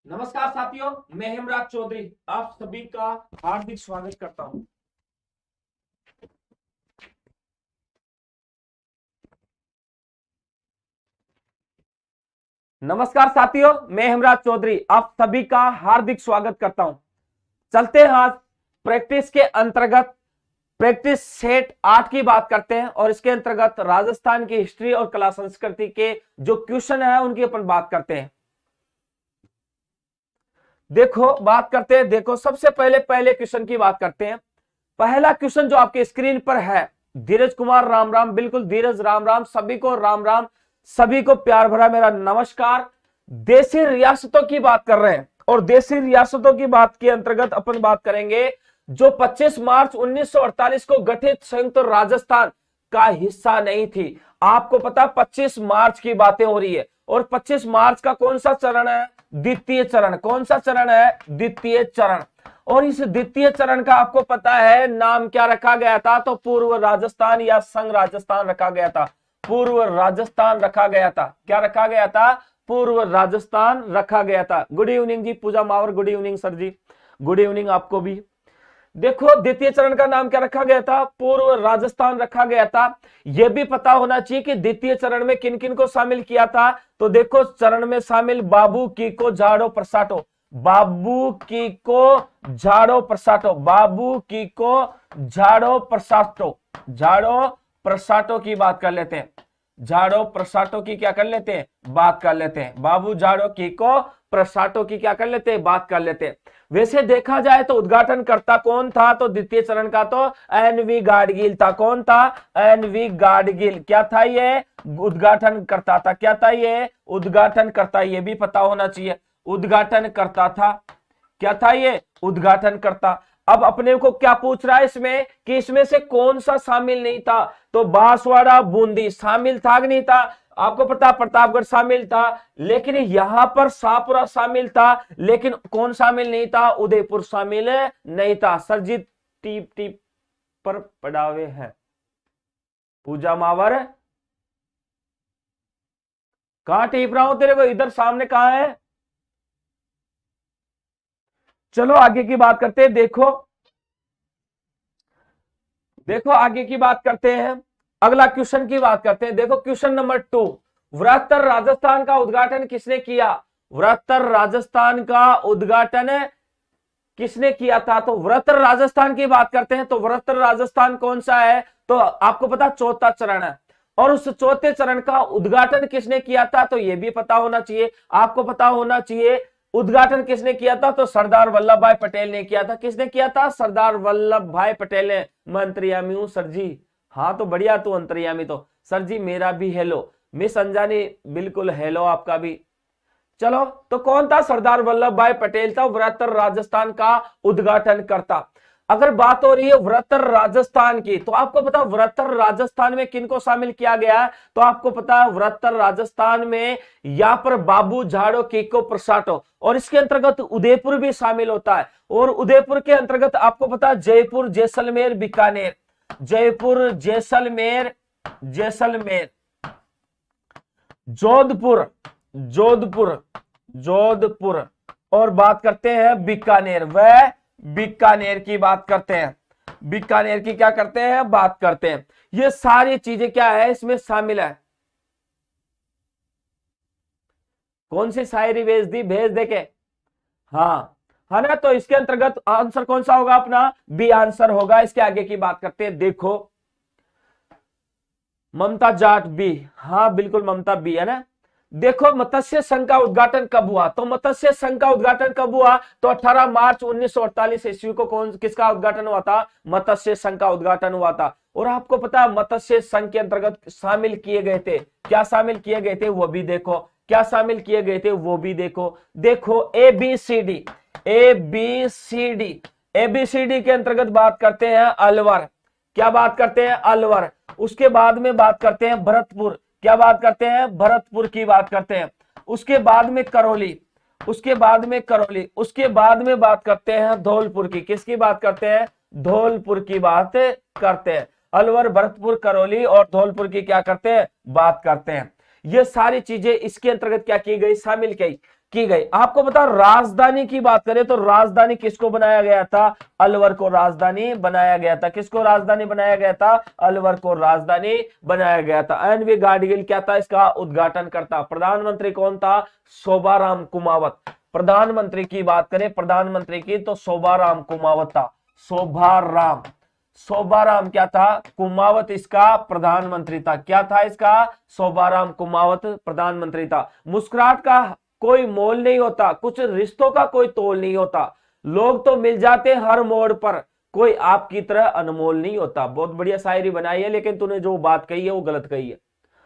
नमस्कार साथियों, मैं हेमराज चौधरी आप सभी का हार्दिक स्वागत करता हूं। नमस्कार साथियों, मैं हेमराज चौधरी आप सभी का हार्दिक स्वागत करता हूं। चलते हैं आज प्रैक्टिस के अंतर्गत प्रैक्टिस सेट 8 की बात करते हैं और इसके अंतर्गत राजस्थान की हिस्ट्री और कला संस्कृति के जो क्वेश्चन है उनकी अपन बात करते हैं। देखो सबसे पहले क्वेश्चन की बात करते हैं। पहला क्वेश्चन जो आपके स्क्रीन पर है, धीरज कुमार राम राम, बिल्कुल धीरज राम राम, सभी को राम राम, सभी को प्यार भरा मेरा नमस्कार। देशी रियासतों की बात कर रहे हैं और देशी रियासतों की बात के अंतर्गत अपन बात करेंगे जो 25 मार्च 1948 को गठित संयुक्त राजस्थान का हिस्सा नहीं थी। आपको पता 25 मार्च की बातें हो रही है और 25 मार्च का कौन सा चरण है? द्वितीय चरण। कौन सा चरण है? द्वितीय चरण। और इस द्वितीय चरण का आपको पता है नाम क्या रखा गया था? तो पूर्व राजस्थान या संघ राजस्थान रखा गया था। पूर्व राजस्थान रखा गया था। क्या रखा गया था? पूर्व राजस्थान रखा गया था। गुड इवनिंग जी पूजा मावर, गुड इवनिंग सर जी, गुड इवनिंग आपको भी। देखो द्वितीय चरण का नाम क्या रखा गया था? पूर्व राजस्थान रखा गया था। यह भी पता होना चाहिए कि द्वितीय चरण में किन किन को शामिल किया था। तो देखो चरण में शामिल बाबू की को झाड़ो प्रसाटो, बाबू की को झाड़ो प्रसाटो, बाबू की को झाड़ो प्रसाटो, झाड़ो प्रसाटो की बात कर लेते हैं। झाड़ो प्रसाटो की क्या कर लेते हैं? बात कर लेते हैं। बाबू झाड़ो की को प्रसाटो की क्या कर लेते हैं? बात कर लेते हैं। वैसे देखा जाए तो उद्घाटनकर्ता कौन था? तो द्वितीय चरण का तो एनवी गाडगिल था। कौन था? एनवी गाडगिल। क्या था ये? उद्घाटनकर्ता था। क्या था ये? उद्घाटनकर्ता। ये भी पता होना चाहिए, उद्घाटनकर्ता था। क्या था ये? उद्घाटनकर्ता। अब अपने को क्या पूछ रहा है इसमें कि इसमें से कौन सा शामिल नहीं था? तो बांसवाड़ा बूंदी शामिल था कि नहीं था? आपको पता प्रतापगढ़ शामिल था, लेकिन यहां पर शाहपुरा शामिल था, लेकिन कौन शामिल नहीं था? उदयपुर शामिल नहीं था। सरजीत टीप टीप पर पड़ावे हैं। पूजा मावर कहां टीप रहा हूं तेरे को? इधर सामने कहां है? चलो आगे की बात करते हैं। देखो आगे की बात करते हैं। अगला क्वेश्चन की बात करते हैं। देखो क्वेश्चन नंबर 2, वृहत्तर राजस्थान का उद्घाटन किसने किया? वृहत्तर राजस्थान का उद्घाटन किसने किया था? तो वृहत्तर राजस्थान की बात करते हैं। तो वृहत्तर राजस्थान कौन सा है? तो आपको पता चौथा चरण है और उस चौथे चरण का उद्घाटन किसने किया था? तो यह भी पता होना चाहिए, आपको पता होना चाहिए उद्घाटन किसने किया था? तो सरदार वल्लभ भाई पटेल ने किया था। किसने किया था? सरदार वल्लभ भाई पटेल ने। मैं अंतर्यामी हूं सर जी। हाँ तो बढ़िया, तू अंतर्यामी तो सर जी मेरा भी हेलो। मिस अंजानी बिल्कुल हेलो आपका भी। चलो तो कौन था? सरदार वल्लभ भाई पटेल था वृहत्तर राजस्थान का उद्घाटन करता। अगर बात हो रही है वृहत्तर राजस्थान की, तो आपको पता वृहत्तर राजस्थान में किनको शामिल किया गया? तो आपको पता है वृहत्तर राजस्थान में यहां पर बाबू झाड़ो कीको प्रसाटो और इसके अंतर्गत उदयपुर भी शामिल होता है। और उदयपुर के अंतर्गत आपको पता जयपुर, जैसलमेर, बीकानेर, जयपुर, जैसलमेर, जैसलमेर, जोधपुर, जोधपुर, जोधपुर और बात करते हैं बीकानेर। वह बीकानेर की बात करते हैं। बीकानेर की क्या करते हैं? बात करते हैं। ये सारी चीजें क्या है इसमें शामिल है। कौन सी शायरी भेज दी? भेज देके हाँ है ना। तो इसके अंतर्गत आंसर कौन सा होगा अपना? बी आंसर होगा। इसके आगे की बात करते हैं। देखो ममता जाट बी, हाँ बिल्कुल ममता बी है ना। देखो मत्स्य संघ का उद्घाटन कब हुआ? तो मत्स्य संघ का उद्घाटन कब हुआ? तो 18 मार्च 1948 ईस्वी को किसका उद्घाटन हुआ था? मत्स्य संघ का उद्घाटन हुआ था। और आपको पता है मत्स्य संघ के अंतर्गत शामिल किए गए थे, क्या शामिल किए गए थे वो भी देखो। क्या शामिल किए गए थे वो भी देखो। देखो ABCD, ABCD, ABCD के अंतर्गत बात करते हैं अलवर। क्या बात करते हैं? अलवर। उसके बाद में बात करते हैं भरतपुर। क्या बात करते हैं? भरतपुर की बात करते हैं। उसके बाद में करौली, उसके बाद में करौली, उसके बाद में बात करते हैं धौलपुर की। किसकी बात करते हैं? धौलपुर की बात करते हैं। अलवर, भरतपुर, करौली और धौलपुर की क्या करते हैं? बात करते हैं। ये सारी चीजें इसके अंतर्गत क्या की गई, शामिल की गई। आपको बता, राजधानी की बात करें तो राजधानी किसको बनाया गया था, अलवर को राजधानी बनाया गया था। किसको राजधानी बनाया गया था, अलवर को राजधानी बनाया गया था। एनवी गाडगिल क्या था, इसका उद्घाटन करता। प्रधानमंत्री कौन था, शोभाराम कुमावत। प्रधानमंत्री की बात करें, प्रधानमंत्री की, तो शोभाराम कुमावत था। शोभाराम क्या था, कुमावत इसका प्रधानमंत्री था। क्या था इसका, शोभाराम कुमावत प्रधानमंत्री था। मुस्कुराहट का कोई मोल नहीं होता, कुछ रिश्तों का कोई तोल नहीं होता, लोग तो मिल जाते हर मोड़ पर, कोई आपकी तरह अनमोल नहीं होता। बहुत बढ़िया शायरी बनाई है, लेकिन तूने जो बात कही है वो गलत कही है।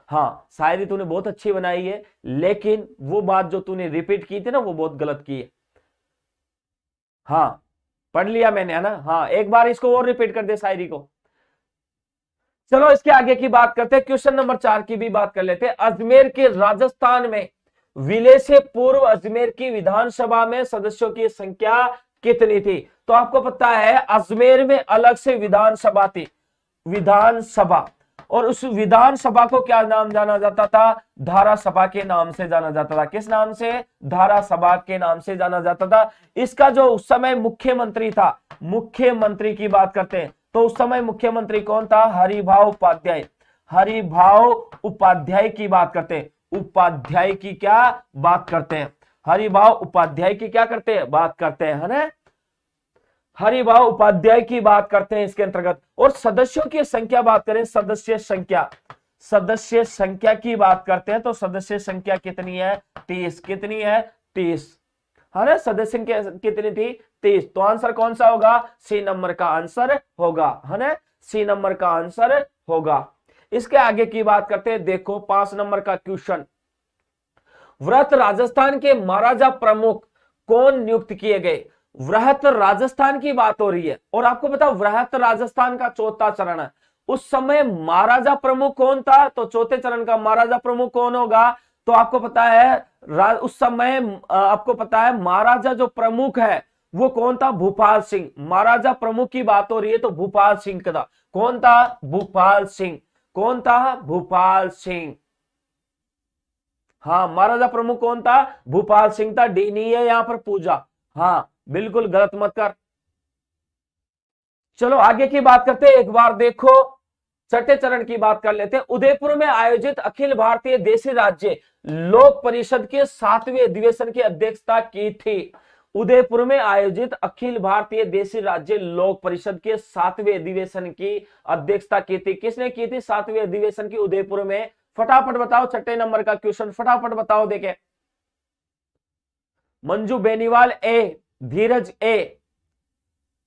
हाँ, शायरी तूने बहुत अच्छी बनाई है, लेकिन वो बात जो तूने रिपीट की थी ना, वो बहुत गलत की है। हाँ, पढ़ लिया मैंने, है ना। हाँ, एक बार इसको और रिपीट कर दे शायरी को। चलो इसके आगे की बात करते हैं, क्वेश्चन नंबर 4 की भी बात कर लेते हैं। अजमेर के राजस्थान में विलय से पूर्व अजमेर की विधानसभा में सदस्यों की संख्या कितनी थी। तो आपको पता है अजमेर में अलग से विधानसभा थी, विधानसभा, और उस विधानसभा को क्या नाम जाना जाता था, धारा सभा के नाम से जाना जाता था। किस नाम से, धारा सभा के नाम से जाना जाता था। इसका जो उस समय मुख्यमंत्री था, मुख्यमंत्री की बात करते हैं तो उस समय मुख्यमंत्री कौन था, हरिभाव उपाध्याय। हरिभाव उपाध्याय की बात करते हैं, उपाध्याय की क्या बात करते हैं, हरिभाव उपाध्याय की क्या करते हैं, बात करते हैं, है ना। हरिभाव उपाध्याय की बात करते हैं इसके अंतर्गत। और सदस्यों की संख्या बात करें, सदस्य संख्या की बात करते हैं तो सदस्य संख्या कितनी है, 30। कितनी है, 30, है ना। सदस्य संख्या कितनी थी, 30। तो आंसर कौन सा होगा, सी नंबर का आंसर होगा, है ना, सी नंबर का आंसर होगा। इसके आगे की बात करते हैं, देखो 5 नंबर का क्वेश्चन। वृहत राजस्थान के महाराजा प्रमुख कौन नियुक्त किए गए। वृहत राजस्थान की बात हो रही है, और आपको पता वृहत राजस्थान का चौथा चरण है। उस समय महाराजा प्रमुख कौन था, तो चौथे चरण का महाराजा प्रमुख कौन होगा, तो आपको पता है उस समय आपको पता है महाराजा जो प्रमुख है वो कौन था, भूपाल सिंह। महाराजा प्रमुख की बात हो रही है तो भूपाल सिंह का। कौन था, भूपाल सिंह। कौन था, भूपाल सिंह। हाँ, महाराजा प्रमुख कौन था, भूपाल सिंह था। डी नहीं है यहां पर पूजा, हाँ बिल्कुल गलत मत कर। चलो आगे की बात करते हैं, एक बार देखो छठे चरण की बात कर लेते हैं। उदयपुर में आयोजित अखिल भारतीय देशी राज्य लोक परिषद के 7वें अधिवेशन की अध्यक्षता की थी। उदयपुर में आयोजित अखिल भारतीय देशी राज्य लोक परिषद के 7वें अधिवेशन की अध्यक्षता की थी। किसने की थी 7वें अधिवेशन की उदयपुर में, फटाफट बताओ। छठे नंबर का क्वेश्चन फटाफट बताओ। देखे, मंजू बेनीवाल ए, धीरज ए,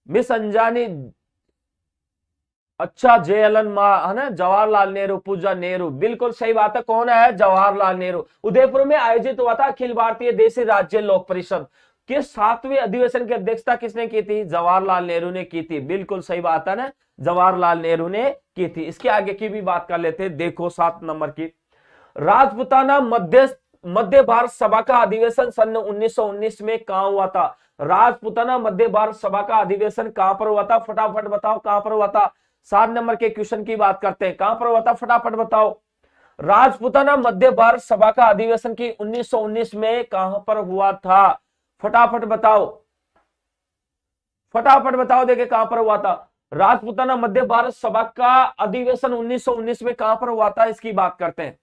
मिस अंजानी, अच्छा जयलन मां, है ना, जवाहरलाल नेहरू, पूजा नेहरू, बिल्कुल सही बात है। कौन है, जवाहरलाल नेहरू। उदयपुर में आयोजित हुआ था अखिल भारतीय देशी राज्य लोक परिषद के 7वें अधिवेशन की अध्यक्षता किसने की थी, जवाहरलाल नेहरू ने की थी। बिल्कुल सही बात है ना, जवाहरलाल नेहरू ने की थी। इसके आगे की भी बात कर लेते हैं, देखो 7 नंबर की। राजपुताना मध्य भारत सभा का अधिवेशन सन 1919 में कहां हुआ था। राजपुताना मध्य भारत सभा का अधिवेशन कहां पर हुआ था, फटाफट बताओ कहां पर हुआ था। 7 नंबर के क्वेश्चन की बात करते हैं, कहां पर हुआ था, फटाफट बताओ। राजपुताना मध्य भारत सभा का अधिवेशन की 1919 में कहां पर हुआ था, फटाफट बताओ, फटाफट बताओ। देखे कहां पर हुआ था राजपुताना मध्य भारत सभा का अधिवेशन 1919 में कहां पर हुआ था, इसकी बात करते हैं।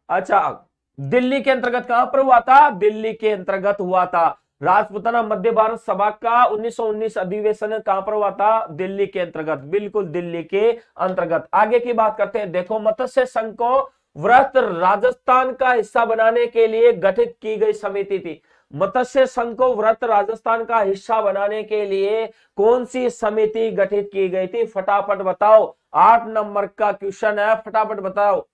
अच्छा, दिल्ली के अंतर्गत कहां पर हुआ था, दिल्ली के अंतर्गत हुआ था। राजपुताना मध्य भारत सभा का 1919 अधिवेशन कहां पर हुआ था, दिल्ली के अंतर्गत, बिल्कुल दिल्ली के अंतर्गत। आगे की बात करते हैं, देखो मत्स्य संघ को वृहत राजस्थान का हिस्सा बनाने के लिए गठित की गई समिति थी। मत्स्य संघ को वृहत राजस्थान का हिस्सा बनाने के लिए कौन सी समिति गठित की गई थी, फटाफट बताओ। 8 नंबर का क्वेश्चन है, फटाफट बताओ।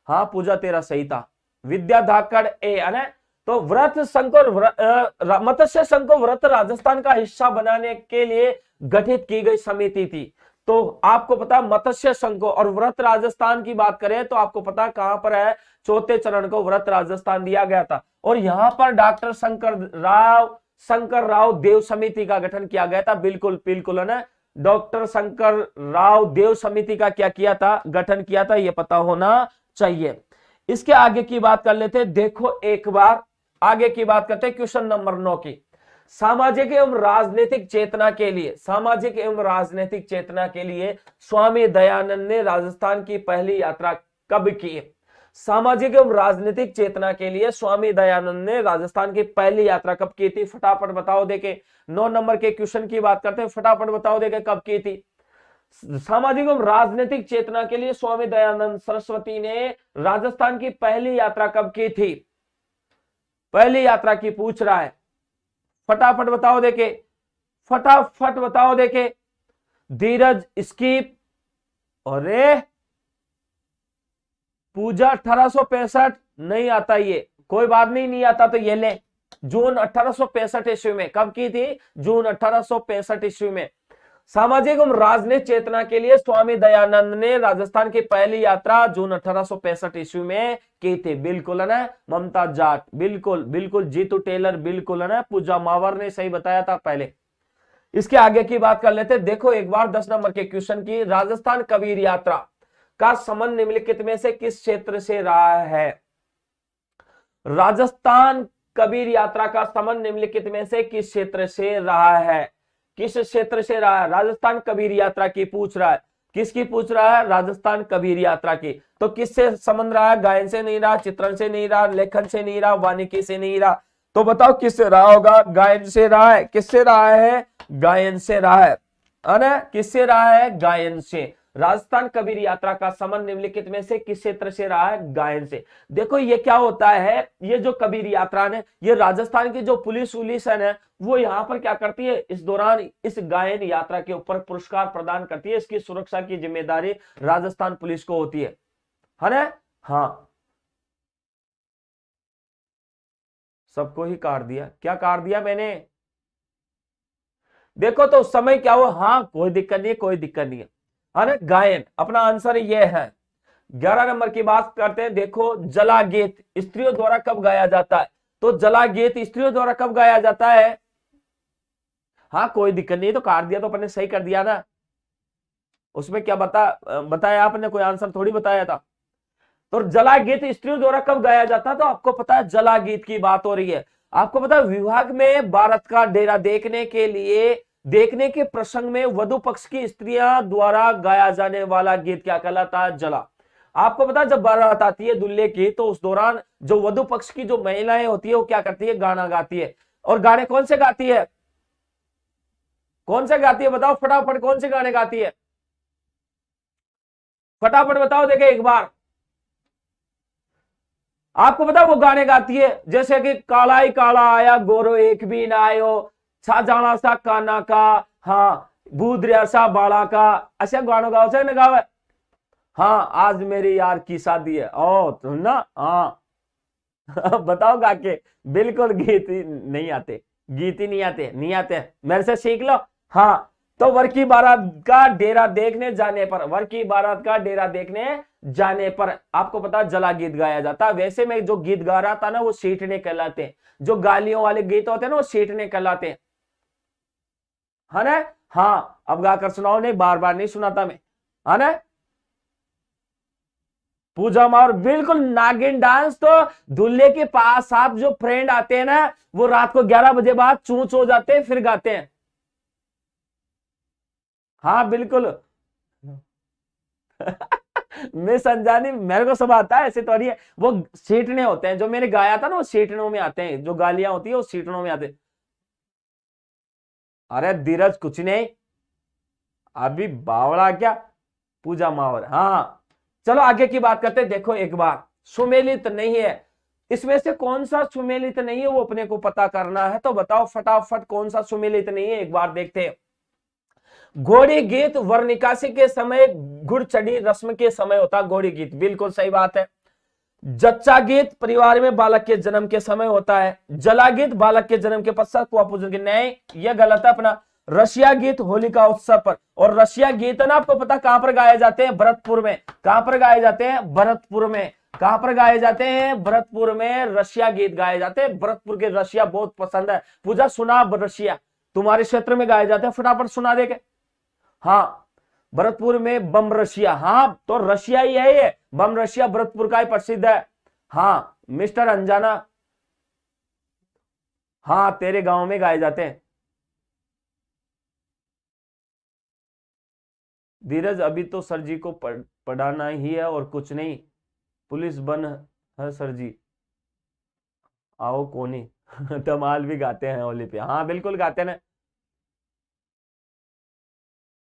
हाँ पूजा तेरा सही था, विद्या धाकड़ ए, है ना। तो वृहत संघ को मत्स्य संघ को वृहत राजस्थान का हिस्सा बनाने के लिए गठित की गई समिति थी। तो आपको पता मत्स्य संघ को और वृहत राजस्थान की बात करें तो आपको पता कहां पर है, चौथे चरण को वृहत राजस्थान दिया गया था। और यहां पर डॉक्टर शंकर राव देव समिति का गठन किया गया था। बिल्कुल बिल्कुल, है ना, डॉक्टर शंकर राव देव समिति का क्या किया था, गठन किया था, यह पता होना चाहिए। इसके आगे की बात कर लेते हैं। देखो एक बार आगे की बात करते हैं क्वेश्चन नंबर 9 की। सामाजिक एवं राजनीतिक चेतना के लिए, सामाजिक एवं राजनीतिक चेतना के लिए स्वामी दयानंद ने राजस्थान की पहली यात्रा कब की? सामाजिक एवं राजनीतिक चेतना के लिए स्वामी दयानंद ने राजस्थान की पहली यात्रा कब की थी? फटाफट बताओ देखे। 9 नंबर के क्वेश्चन की बात करते हैं, फटाफट बताओ देखे कब की थी। सामाजिक एवं राजनीतिक चेतना के लिए स्वामी दयानंद सरस्वती ने राजस्थान की पहली यात्रा कब की थी? पहली यात्रा की पूछ रहा है, फटाफट बताओ देखे, फटाफट बताओ देखे। धीरज स्कीप, अरे पूजा 1865 नहीं आता, ये कोई बात नहीं, नहीं आता तो ये ले। जून 1865 ईस्वी में कब की थी? जून 1865 ईस्वी में। सामाजिक एवं राजनीतिक चेतना के लिए स्वामी दयानंद ने राजस्थान की पहली यात्रा जून 1865 ईस्वी में की थी। बिल्कुल है ना ममता जाट, बिल्कुल बिल्कुल। जीतू टेलर बिल्कुल है ना। पूजा मावर ने सही बताया था पहले। इसके आगे की बात कर लेते। देखो एक बार 10 नंबर के क्वेश्चन की, राजस्थान कबीर यात्रा का संबंध निम्नलिखित में से किस क्षेत्र से रहा है? राजस्थान कबीर यात्रा का संबंध निम्नलिखित में से किस क्षेत्र से रहा है? किस क्षेत्र से रहा है? राजस्थान कबीर यात्रा की पूछ रहा है। किसकी पूछ रहा है? राजस्थान कबीर यात्रा की। तो किससे संबंध रहा है? गायन से नहीं रहा, चित्रण से नहीं रहा, लेखन से नहीं रहा, वानिकी से नहीं रहा। तो बताओ किससे रहा होगा? गायन से रहा है। किससे रहा है? गायन से रहा है ना। किससे रहा है? गायन से। राजस्थान कबीर यात्रा का संबंध निम्नलिखित में से किस क्षेत्र से रहा है? गायन से। देखो ये क्या होता है, ये जो कबीर यात्रा है, ये राजस्थान की जो पुलिस है वो यहाँ पर क्या करती है, इस दौरान इस गायन यात्रा के ऊपर पुरस्कार प्रदान करती है। इसकी सुरक्षा की जिम्मेदारी राजस्थान पुलिस को होती है ना। हाँ, सबको ही काट दिया। क्या काट दिया मैंने? देखो तो उस समय क्या हुआ। हाँ कोई दिक्कत नहीं है, कोई दिक्कत नहीं है ना। गायन अपना आंसर ये है। 11 नंबर की बात करते हैं। देखो जला गीत स्त्रियों द्वारा कब गाया जाता है? तो जला गीत स्त्रियों द्वारा कब गाया जाता है? हाँ कोई दिक्कत नहीं, तो काट दिया तो अपने सही कर दिया ना। उसमें क्या बताया आपने? कोई आंसर थोड़ी बताया था। तो जला गीत स्त्रियों द्वारा कब गाया जाता है? तो आपको पता है जला गीत की बात हो रही है। आपको पता है विवाह में भारत का डेरा देखने के प्रसंग में वधु पक्ष की स्त्रियां द्वारा गाया जाने वाला गीत क्या कहलाता है? जला। आपको पता है जब बारात आती है दूल्हे की, तो उस दौरान जो वधु पक्ष की जो महिलाएं होती है वो क्या करती है? गाना गाती है। और गाने कौन से गाती है? कौन से गाती है बताओ फटाफट, कौन से गाने गाती है? फटाफट बताओ देखे एक बार। आपको पता वो गाने गाती है जैसे कि काला ही काला आया गोरो एक भी ना आयो, छा जाना सा काना का, हाँ भूदरिया सा बाला का, ऐसे गानों गाओ से न गावे। हाँ आज मेरी यार की शादी है, ओ तुम ना। हाँ बताओ गा के। बिल्कुल गीत ही नहीं आते, गीत ही नहीं आते, नहीं आते, मेरे से सीख लो। हाँ तो वर की बारात का डेरा देखने जाने पर, वर की बारात का डेरा देखने जाने पर आपको पता जला गीत गाया जाता है। वैसे में जो गीत गा रहा था ना वो सीटने कहलाते हैं। जो गालियों वाले गीत होते हैं ना वो सीटने कहलाते हैं, है ना। हाँ अब गाकर सुनाओ, नहीं बार बार नहीं सुनाता मैं, है ना। पूजा मार बिल्कुल। नागिन डांस तो दूल्हे के पास आप जो फ्रेंड आते हैं ना वो रात को 11 बजे बाद चूच हो जाते हैं फिर गाते हैं। हाँ बिल्कुल मैं संजानी, मेरे को सब आता है, ऐसे तो नहीं है। वो सीटने होते हैं जो मैंने गाया था ना, वो सीटनों में आते हैं। जो गालियां होती है वो सीटनों में आते हैं। अरे धीरज कुछ नहीं, अभी बावड़ा क्या, पूजा मावर। हाँ चलो आगे की बात करते हैं। देखो एक बार सुमेलित नहीं है, इसमें से कौन सा सुमेलित नहीं है वो अपने को पता करना है। तो बताओ फटाफट कौन सा सुमेलित नहीं है, एक बार देखते हैं। घोड़ी गीत वर्णिकासी के समय, घुड़चढ़ी रस्म के समय होता है घोड़ी गीत, बिल्कुल सही बात है। जच्चा गीत परिवार में बालक के जन्म के समय होता है। जला गीत बालक के जन्म के पश्चात कुआं पूजन के, नहीं यह गलत है अपना। रशिया गीत होलिका उत्सव पर, और रशिया गीत है ना आपको पता कहां पर गाए जाते हैं? भरतपुर में। कहां पर गाए जाते हैं? भरतपुर में। कहां पर गाए जाते हैं? भरतपुर में रशिया गीत गाए जाते हैं। भरतपुर के रशिया बहुत पसंद है। पूजा सुना रशिया तुम्हारे क्षेत्र में गाए जाते हैं, फटाफट सुना देके। हाँ भरतपुर में बम रशिया, हाँ तो रशिया ही है ये, बम रशिया भरतपुर का ही प्रसिद्ध है। हाँ मिस्टर अंजाना, हाँ तेरे गांव में गाए जाते हैं। धीरज अभी तो सर जी को पढ़ाना ही है और कुछ नहीं, पुलिस बन है सर जी, आओ कोनी। धमाल भी गाते हैं होली पे, हाँ बिल्कुल गाते हैं।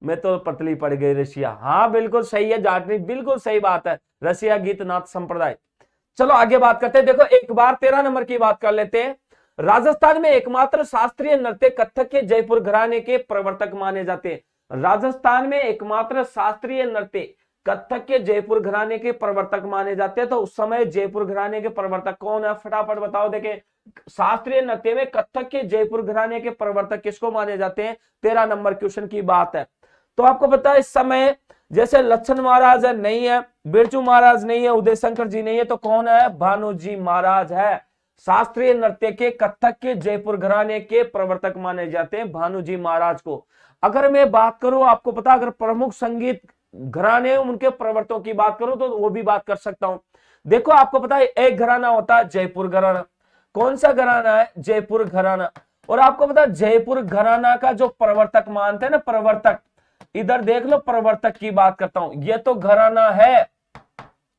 मैं तो पतली पड़ गई रशिया, हाँ बिल्कुल सही है जाटनी, बिल्कुल सही बात है, रशिया गीत नाथ संप्रदाय। चलो आगे बात करते हैं। देखो एक बार 13 नंबर की बात कर लेते हैं। राजस्थान में एकमात्र शास्त्रीय नृत्य कथक के जयपुर घराने के प्रवर्तक माने जाते हैं। राजस्थान में एकमात्र शास्त्रीय नृत्य कथक के जयपुर घराने के प्रवर्तक माने जाते हैं। तो उस समय जयपुर घराने के प्रवर्तक कौन है, फटाफट बताओ। देखे शास्त्रीय नृत्य में कथक के जयपुर घराने के प्रवर्तक किसको माने जाते हैं, 13 नंबर क्वेश्चन की बात है। तो आपको पता है इस समय जैसे लक्षण महाराज है नहीं है, बिरजू महाराज नहीं है, उदय शंकर जी नहीं है, तो कौन है, भानुजी महाराज है। शास्त्रीय नृत्य के कथक के जयपुर घराने के प्रवर्तक माने जाते हैं भानुजी महाराज को। अगर मैं बात करूं, आपको पता अगर प्रमुख संगीत घराने उनके प्रवर्तकों की बात करूं तो वो भी बात कर सकता हूं। देखो आपको पता है एक घराना होता है जयपुर घराना, कौन सा घराना है, जयपुर घराना। और आपको पता है जयपुर घराना का जो प्रवर्तक मानते हैं ना, प्रवर्तक, इधर देख लो प्रवर्तक की बात करता हूं, ये तो घराना है,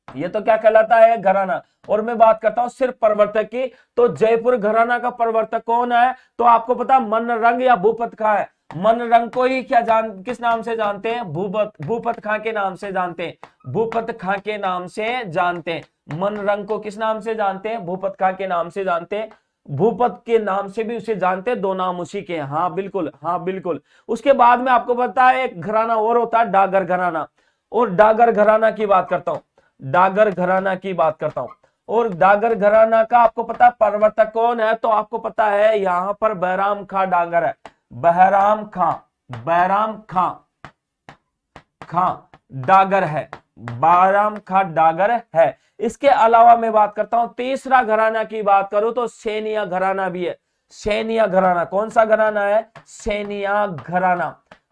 ये तो क्या कहलाता है, घराना। और मैं बात करता हूं सिर्फ प्रवर्तक की, तो जयपुर घराना का प्रवर्तक कौन है, तो आपको पता मनरंग या भूपत खां है। मनरंग को ही क्या किस नाम से जानते हैं, भूपत खां के नाम से जानते हैं, भूपत खां के नाम से जानते हैं। मनरंग को किस नाम से जानते हैं, भूपत खां के नाम से जानते हैं। भूपत के नाम से भी उसे जानते हैं, दो नाम उसी के, हाँ बिल्कुल, हाँ बिल्कुल। उसके बाद में आपको पता है एक घराना और होता है डागर घराना, और डागर घराना की बात करता हूं, डागर घराना की बात करता हूं। और डागर घराना का आपको पता प्रवर्तक कौन है, तो आपको पता है यहां पर बहराम खां डागर है, बहराम खां, बहराम खां खां डागर है, बहराम खां डागर है। इसके अलावा मैं बात करता हूं तीसरा घराना की बात करूं तो सैनिया घराना भी है। सैनिया घराना कौन सा घराना है, सैनिया घराना,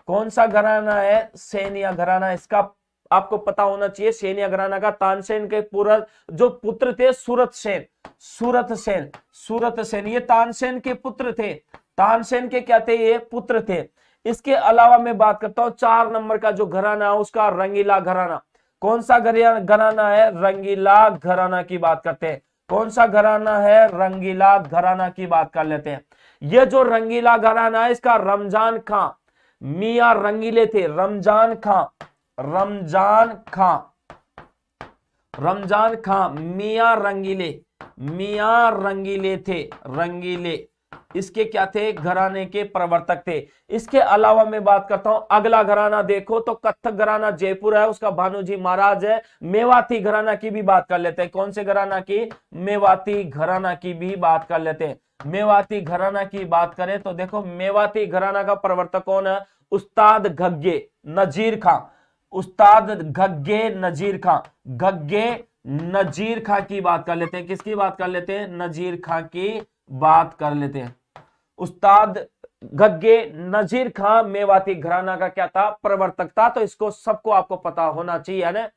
कौन सा घराना है, सैनिया घराना। इसका आपको पता होना चाहिए, सैनिया घराना का तानसेन के पूरा जो पुत्र थे सूरत सेन, सूरत सेन, सूरत सेन, ये तानसेन के पुत्र थे, तानसेन के क्या थे, ये पुत्र थे। इसके अलावा मैं बात करता हूं 4 नंबर का जो घराना है उसका रंगीला घराना, कौन सा घराना है, रंगीला घराना की बात करते हैं। कौन सा घराना है, रंगीला घराना की बात कर लेते हैं। ये जो रंगीला घराना है इसका रमजान खां मियां रंगीले थे, रमजान खां, रमजान खां, रमजान खां मियां रंगीले, मियां रंगीले थे, रंगीले इसके क्या थे, घराने के प्रवर्तक थे। इसके अलावा मैं बात करता हूं अगला घराना, देखो तो कथक घराना जयपुर है, उसका भानुजी महाराज है। मेवाती घराना की भी बात कर लेते हैं, कौन से घराना की, मेवाती घराना की भी बात कर लेते हैं। मेवाती घराना की बात करें तो देखो मेवाती घराना का प्रवर्तक कौन है, उस्ताद घग्गे नजीर खां, उस्ताद घग्गे नजीर खां, घग्गे नजीर खां की बात कर लेते हैं। किसकी बात कर लेते हैं, नजीर खां की बात कर लेते हैं। उस्ताद घग्गे नजीर खां मेवाती घराना का क्या था, प्रवर्तक था। तो इसको सबको आपको पता होना चाहिए है ना।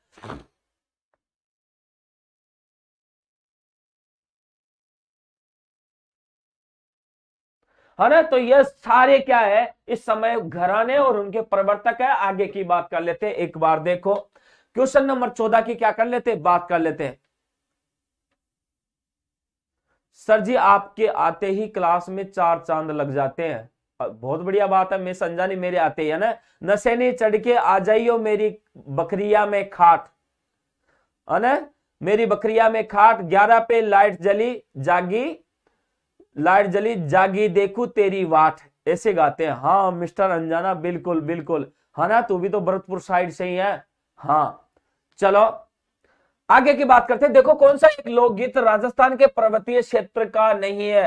है ना, तो ये सारे क्या है इस समय घराने और उनके प्रवर्तक है। आगे की बात कर लेते हैं एक बार, देखो क्वेश्चन नंबर 14 की क्या कर लेते हैं, बात कर लेते हैं। सर जी आपके आते ही क्लास में 4 चांद लग जाते हैं, बहुत बढ़िया बात है, मैं समझा नहीं, मेरे आते ही है ना। नशेनी चढ़ के आ जाइयो मेरी बकरिया में खाट, है ना, मेरी बकरिया में खाट, 11 पे लाइट जली जागी, लाइट जली जागी देखू तेरी वाट, ऐसे गाते हैं। हाँ मिस्टर अंजाना बिल्कुल बिल्कुल, है ना, तू भी तो भरतपुर साइड से ही है। हाँ चलो आगे की बात करते हैं। देखो कौन सा एक लोकगीत राजस्थान के पर्वतीय क्षेत्र का नहीं है,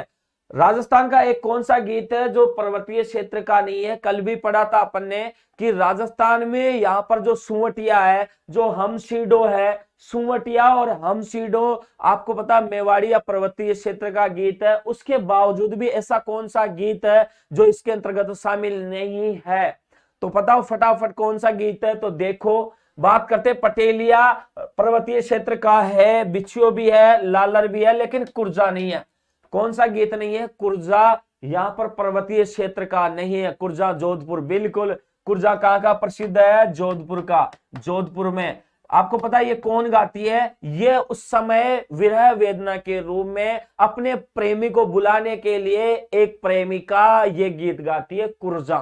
राजस्थान का एक कौन सा गीत है जो पर्वतीय क्षेत्र का नहीं है। कल भी पढ़ा था अपन ने कि राजस्थान में यहाँ पर जो सुवटिया है, जो हमसीडो है, सुवटिया और हमसीडो आपको पता मेवाड़ी या पर्वतीय क्षेत्र का गीत है। उसके बावजूद भी ऐसा कौन सा गीत है जो इसके अंतर्गत शामिल नहीं है, तो बताओ फटाफट कौन सा गीत है। तो देखो बात करते पटेलिया पर्वतीय क्षेत्र का है, बिछियो भी है, लालर भी है, लेकिन कुर्जा नहीं है। कौन सा गीत नहीं है? कुर्जा यहाँ पर पर्वतीय क्षेत्र का नहीं है। कुर्जा जोधपुर, बिल्कुल। कुर्जा कहाँ का प्रसिद्ध है? जोधपुर का। जोधपुर में आपको पता है ये कौन गाती है? ये उस समय विरह वेदना के रूप में अपने प्रेमी को बुलाने के लिए एक प्रेमिका ये गीत गाती है, कुर्जा,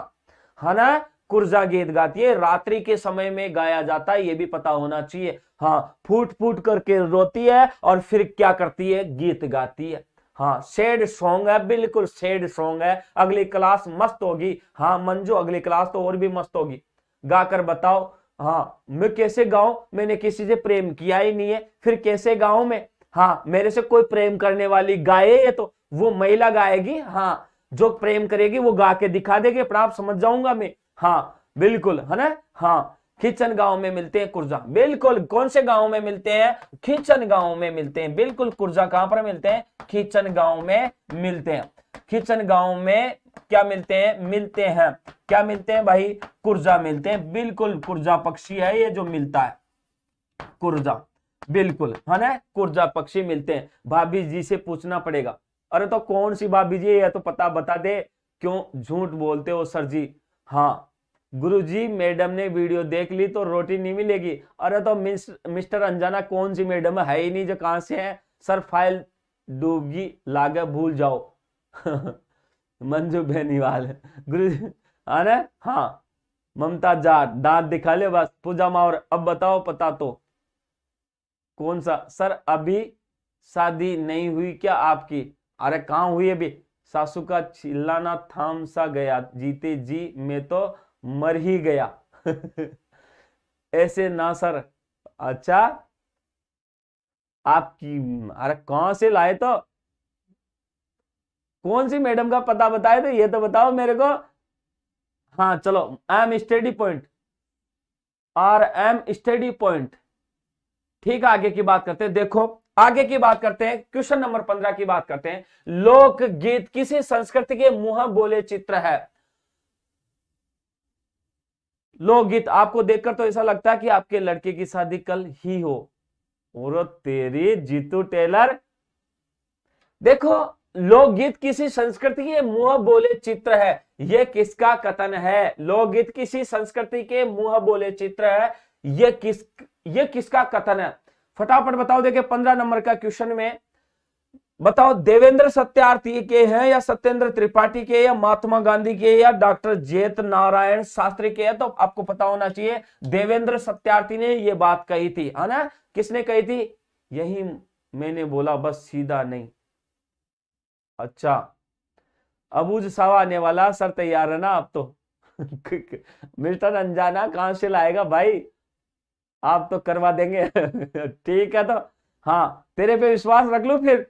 है ना। कुर्जा गीत गाती है, रात्रि के समय में गाया जाता है, ये भी पता होना चाहिए। हाँ, फूट फूट करके रोती है और फिर क्या करती है? गीत गाती है। हाँ, सैड सॉन्ग है, बिल्कुल सैड सॉन्ग है। अगली क्लास मस्त होगी। हाँ मंजू, अगली क्लास तो और भी मस्त होगी। गाकर बताओ। हाँ, मैं कैसे गाऊं? मैंने किसी से प्रेम किया ही नहीं है, फिर कैसे गाऊं मैं? हाँ, मेरे से कोई प्रेम करने वाली गाए, ये तो वो महिला गाएगी। हाँ, जो प्रेम करेगी वो गा के दिखा देगी, अपना आप समझ जाऊंगा मैं। हाँ बिल्कुल, है ना। हाँ, खींचन गांव में मिलते हैं कुर्जा, बिल्कुल। कौन से गांव में मिलते हैं? खींचन गांव में मिलते हैं, बिल्कुल। कुर्जा कहां पर मिलते हैं? खींचन गांव में मिलते हैं। खींचन गांव में क्या मिलते हैं? मिलते हैं, क्या मिलते हैं भाई? कुर्जा मिलते हैं, बिल्कुल। कुर्जा पक्षी है ये जो मिलता है, कुर्जा, बिल्कुल, है ना। कुर्जा पक्षी मिलते हैं। भाभी जी से पूछना पड़ेगा। अरे तो कौन सी भाभी जी है तो पता बता दे, क्यों झूठ बोलते हो सर जी? हाँ, गुरुजी मैडम ने वीडियो देख ली तो रोटी नहीं मिलेगी। अरे तो मिस्टर अंजाना कौन सी मैडम है ही नहीं जो कहां से है? सर फाइल डूबगी लागे भूल जाओ। मंजू बेनीवाल, गुरुजी, है ना। हाँ, ममता जाट, दांत दिखा ले बस। पूजा मावर, अब बताओ पता तो कौन सा? सर अभी शादी नहीं हुई क्या आपकी? अरे कहां हुई अभी? सासू का चिल्लाना थाम सा गया, जीते जी मैं तो मर ही गया। ऐसे ना सर। अच्छा, आपकी, अरे कहां से लाए? तो कौन सी मैडम का पता बताए तो ये तो बताओ मेरे को। हाँ चलो, M study point, R M study point. ठीक है, आगे की बात करते हैं। देखो आगे की बात करते हैं, क्वेश्चन नंबर 15 की बात करते हैं। लोकगीत किसी संस्कृति के मुंह बोले चित्र है। लोकगीत आपको देखकर तो ऐसा लगता है कि आपके लड़के की शादी कल ही हो। और तेरी जीतू टेलर, देखो लोकगीत किसी संस्कृति के मुंह बोले चित्र है, यह किसका कथन है? लोकगीत किसी संस्कृति के मुंह बोले चित्र है, यह किसका कथन है? फटाफट बताओ। देखिए 15 नंबर का क्वेश्चन में बताओ, देवेंद्र सत्यार्थी के हैं या सत्येंद्र त्रिपाठी के या महात्मा गांधी के या डॉक्टर जयत नारायण शास्त्री के हैं? तो आपको पता होना चाहिए देवेंद्र सत्यार्थी ने यह बात कही थी, है ना। किसने कही थी? यही मैंने बोला, बस सीधा नहीं। अच्छा, अबूझ सवा आने वाला, सर तैयार है ना आप तो? मिस्टर अंजाना कहां से लाएगा भाई? आप तो करवा देंगे। ठीक है, तो हाँ तेरे पे विश्वास रख लूं फिर।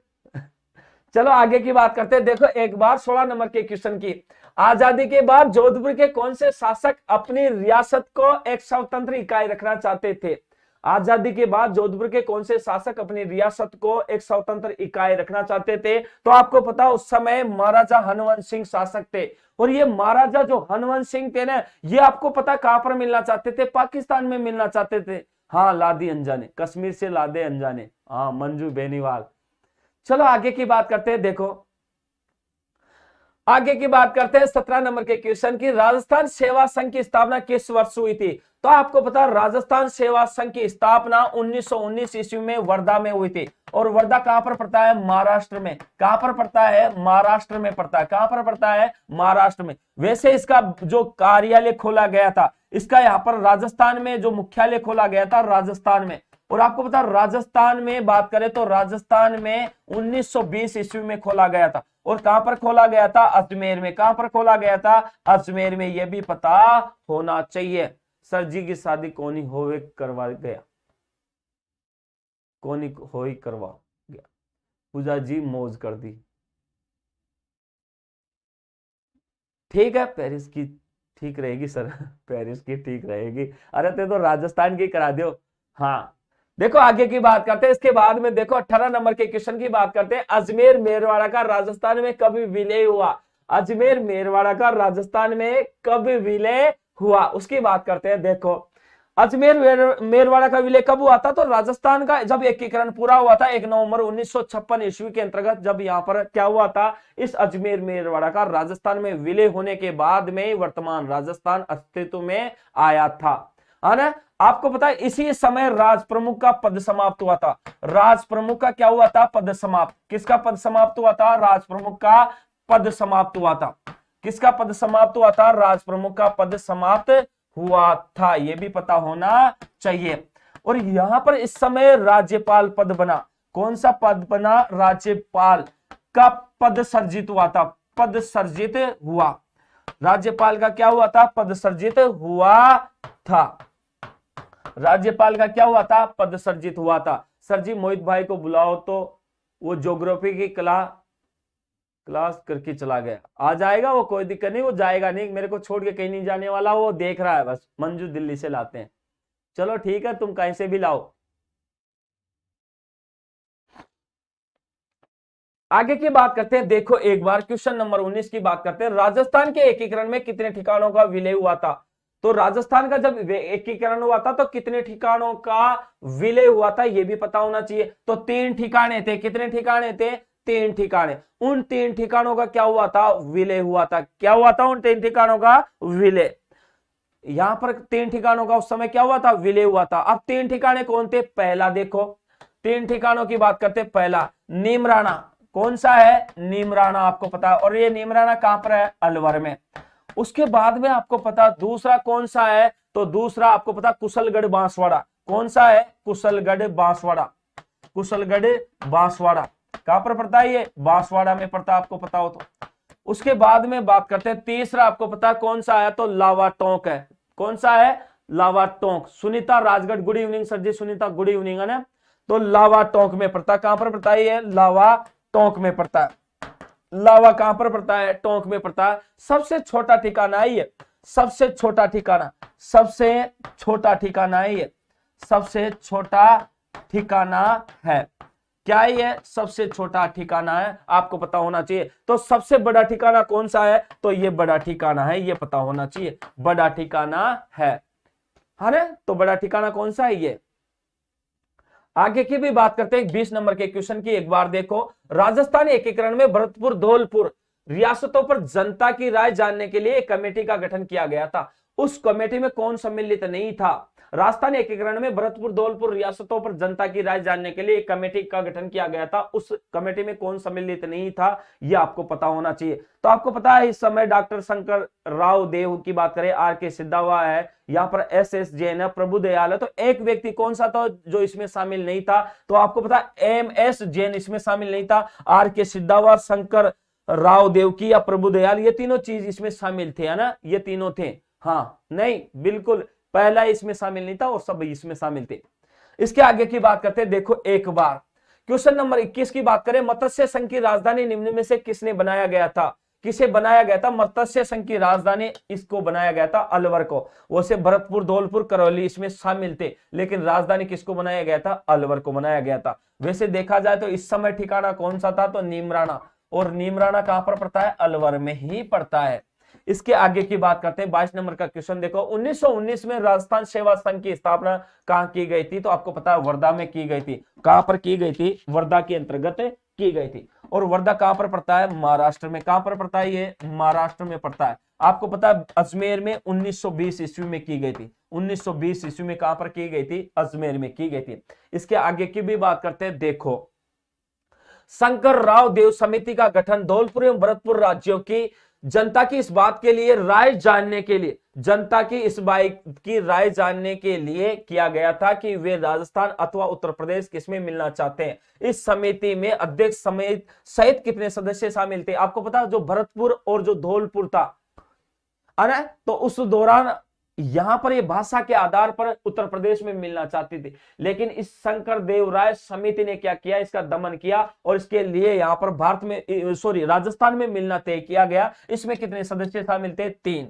चलो आगे की बात करते हैं। देखो एक बार 16 नंबर के क्वेश्चन की, आजादी के बाद जोधपुर के कौन से शासक अपनी रियासत को एक स्वतंत्र इकाई रखना चाहते थे? आजादी के बाद जोधपुर के कौन से शासक अपनी रियासत को एक स्वतंत्र इकाई रखना चाहते थे? तो आपको पता उस समय महाराजा हनुवंश सिंह शासक थे। और ये महाराजा जो हनुवंश सिंह थे ना, ये आपको पता कहां पर मिलना चाहते थे? पाकिस्तान में मिलना चाहते थे। हाँ, लादी अंजाने, कश्मीर से लादे अंजाने। हाँ, मंजू बेनीवाल। चलो आगे की बात करते हैं। देखो आगे की बात करते हैं 17 नंबर के क्वेश्चन की, राजस्थान सेवा संघ की स्थापना किस वर्ष हुई थी? तो आपको पता राजस्थान सेवा संघ की स्थापना 1919 ईस्वी में वर्धा में हुई थी। और वर्धा कहां पर पड़ता है? महाराष्ट्र में। कहां पर पड़ता है? महाराष्ट्र में पड़ता है। कहां पर पड़ता है? महाराष्ट्र में। वैसे इसका जो कार्यालय खोला गया था, इसका यहाँ पर राजस्थान में जो मुख्यालय खोला गया था, राजस्थान में। और आपको पता राजस्थान में बात करें तो राजस्थान में 1920 ईस्वी में खोला गया था। और कहां पर खोला गया था? अजमेर में। कहां पर खोला गया था? अजमेर में। यह भी पता होना चाहिए। सर जी की शादी कौन होवे करवा गया? कौन होई करवा गया? पूजा जी मौज कर दी। ठीक है, पेरिस की ठीक रहेगी सर। पेरिस की ठीक रहेगी। अरे ते तो राजस्थान की करा दो। हाँ, देखो आगे की बात करते हैं। इसके बाद में देखो 18 नंबर के क्वेश्चन की बात करते हैं। अजमेर मेरवाड़ा का राजस्थान में कब विलय हुआ? अजमेर मेरवाड़ा का राजस्थान में कब विलय हुआ, उसकी बात करते हैं। देखो अजमेर मेरवाड़ा का विलय कब हुआ था? तो राजस्थान का जब एकीकरण पूरा हुआ था 1 नवंबर 1956 ईस्वी के अंतर्गत, जब यहाँ पर क्या हुआ था, इस अजमेर मेरवाड़ा का राजस्थान में विलय होने के बाद में वर्तमान राजस्थान अस्तित्व में आया था, है ना। आपको पता है इसी समय राज प्रमुख का पद समाप्त हुआ था। राज प्रमुख का क्या हुआ था? पद समाप्त। किसका पद समाप्त हुआ था? राज प्रमुख का पद समाप्त हुआ था। किसका पद समाप्त हुआ था? राज प्रमुख का पद समाप्त हुआ था, यह भी पता होना चाहिए। और यहां पर इस समय राज्यपाल पद बना। कौन सा पद बना? राज्यपाल का पद सर्जित हुआ था। पद सर्जित हुआ। राज्यपाल का क्या हुआ था? पद सर्जित हुआ था। राज्यपाल का क्या हुआ था? पद सर्जित हुआ था। सर जी मोहित भाई को बुलाओ, तो वो ज्योग्राफी की क्लास करके चला गया। आ जाएगा वो, कोई दिक्कत नहीं, वो जाएगा नहीं, मेरे को छोड़ के कहीं नहीं जाने वाला, वो देख रहा है बस। मंजू दिल्ली से लाते हैं, चलो ठीक है, तुम कहीं से भी लाओ। आगे की बात करते हैं। देखो एक बार क्वेश्चन नंबर 19 की बात करते हैं। राजस्थान के एकीकरण में कितने ठिकानों का विलय हुआ था? तो राजस्थान का जब एकीकरण हुआ था तो कितने ठिकानों का विलय हुआ था, यह भी पता होना चाहिए। तो 3 ठिकाने थे। कितने ठिकाने थे? 3 ठिकाने। उन 3 ठिकानों का क्या हुआ था? विलय हुआ था। क्या हुआ था? उन 3 ठिकानों का विलय। यहां पर 3 ठिकानों का उस समय क्या हुआ था? विलय हुआ था। अब 3 ठिकाने कौन थे? पहला देखो, 3 ठिकानों की बात करते हैं। पहला नीमराणा। कौन सा है? नीमराणा, आपको पता है। और ये नीमराणा कहां पर है? अलवर में। उसके बाद में आपको पता दूसरा कौन सा है? तो दूसरा आपको पता कुशलगढ़ बांसवाड़ा। कौन सा है? कुशलगढ़ बांसवाड़ा। कुशलगढ़ बांसवाड़ा कहां पर पड़ता है? ये बांसवाड़ा में पड़ता है, आपको पता हो तो। उसके बाद में बात करते हैं, तीसरा आपको पता कौन सा है? तो लावा टोंक है। कौन सा है? Lawa Tonk. Sunita Rajgarh, good evening sir जी। सुनीता गुड इवनिंग, है ना। तो लावा टोंक में पड़ता है। कहां पर पड़ता है? ये लावा टोंक में पड़ता है। लावा कहां पर पड़ता है? टोंक में पड़ता है। सबसे छोटा ठिकाना है ये, सबसे छोटा ठिकाना, सबसे छोटा ठिकाना है ये, सबसे छोटा ठिकाना है। क्या ये सबसे छोटा ठिकाना है? आपको पता होना चाहिए। तो सबसे बड़ा ठिकाना कौन सा है? तो ये बड़ा ठिकाना है, ये पता होना चाहिए। बड़ा ठिकाना है, है। तो बड़ा ठिकाना कौन सा है? ये। आगे की भी बात करते हैं 20 नंबर के क्वेश्चन की। एक बार देखो, राजस्थान एकीकरण में भरतपुर धौलपुर रियासतों पर जनता की राय जानने के लिए एक कमेटी का गठन किया गया था। उस कमेटी में कौन सम्मिलित नहीं था? राजस्थान एकीकरण में भरतपुर धौलपुर रियासतों पर जनता की राय जानने के लिए एक कमेटी का गठन किया गया था। उस कमेटी में कौन सम्मिलित नहीं था, यह आपको पता होना चाहिए। तो आपको पता है इस समय डॉक्टर शंकर राव देव की बात करें, आर के सिद्धावा है, यहाँ पर एस जैन है, प्रभु दयाल है। तो एक व्यक्ति कौन सा था जो इसमें शामिल नहीं था? तो आपको पता MS जैन इसमें शामिल नहीं था। आर के सिद्धावा, शंकर राव देव की या प्रभु दयाल, ये तीनों चीज इसमें शामिल थे, है ना। ये तीनों थे, हाँ नहीं बिल्कुल, पहला इसमें शामिल नहीं था और सब इसमें शामिल थे। इसके आगे की बात करते हैं। देखो एक बार क्वेश्चन नंबर 21 की बात करें। मत्स्य संघ की राजधानी निम्न में से किसने बनाया गया था? किसे बनाया गया था? मत्स्य संघ की राजधानी इसको बनाया गया था, अलवर को। वैसे भरतपुर धौलपुर करौली इसमें शामिल थे, लेकिन राजधानी किसको बनाया गया था? अलवर को बनाया गया था। वैसे देखा जाए तो इस समय ठिकाना कौन सा था? तो नीमराणा। और नीमराणा कहां पर पड़ता है? अलवर में ही पड़ता है। इसके आगे की बात करते हैं। 22 नंबर का क्वेश्चन देखो, 1919 में राजस्थान सेवा संघ की स्थापना कहां की गई थी? तो आपको पता है वर्धा में की गई थी। कहां पर की गई थी? वर्धा के अंतर्गत की गई थी। और वर्धा कहां पर पड़ता है? महाराष्ट्र में। कहां पर पड़ता है? ये महाराष्ट्र में पड़ता है। आपको पता है अजमेर में 1920 ईस्वी में की गई थी। 1920 ईस्वी में कहां पर की गई थी? अजमेर में की गई थी। इसके आगे की भी बात करते हैं। देखो शंकर राव देव समिति का गठन धौलपुर एवं भरतपुर राज्यों की जनता की इस बात के लिए राय जानने के लिए, जनता की इस बात की राय जानने के लिए किया गया था कि वे राजस्थान अथवा उत्तर प्रदेश किसमें मिलना चाहते हैं। इस समिति में अध्यक्ष सहित कितने सदस्य शामिल थे? आपको पता जो भरतपुर और जो धौलपुर था, है ना, तो उस दौरान यहां पर ये भाषा के आधार पर उत्तर प्रदेश में मिलना चाहती थी, लेकिन इस शंकर देव राय समिति ने क्या किया? इसका दमन किया और इसके लिए यहां पर भारत में राजस्थान में मिलना तय किया गया। इसमें कितने सदस्य शामिल थे? 3।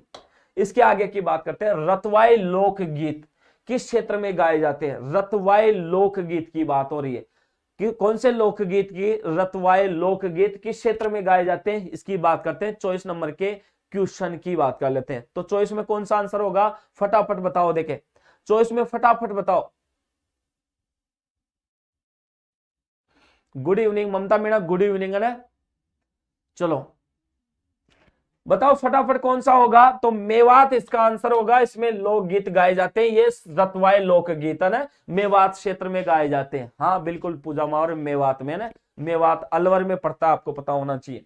इसके आगे की बात करते हैं। रतवाई लोकगीत किस क्षेत्र में गाए जाते हैं? रतवाई लोकगीत की बात हो रही है कि कौन से लोकगीत की? रतवाई लोकगीत किस क्षेत्र में गाए जाते हैं, इसकी बात करते हैं। 24 नंबर के क्वेश्चन की बात कर लेते हैं। तो चॉइस में कौन सा आंसर होगा, फटाफट बताओ, देखे चॉइस में फटाफट बताओ। गुड इवनिंग ममता मीणा, गुड इवनिंग है ना। चलो बताओ फटाफट कौन सा होगा। तो मेवात इसका आंसर होगा। इसमें लोकगीत गाए जाते हैं, ये रतवाए लोकगीत है ना, मेवात क्षेत्र में गाए जाते हैं। हाँ बिल्कुल पूजा मार, मेवात में ना, मेवात अलवर में पड़ता है, आपको पता होना चाहिए।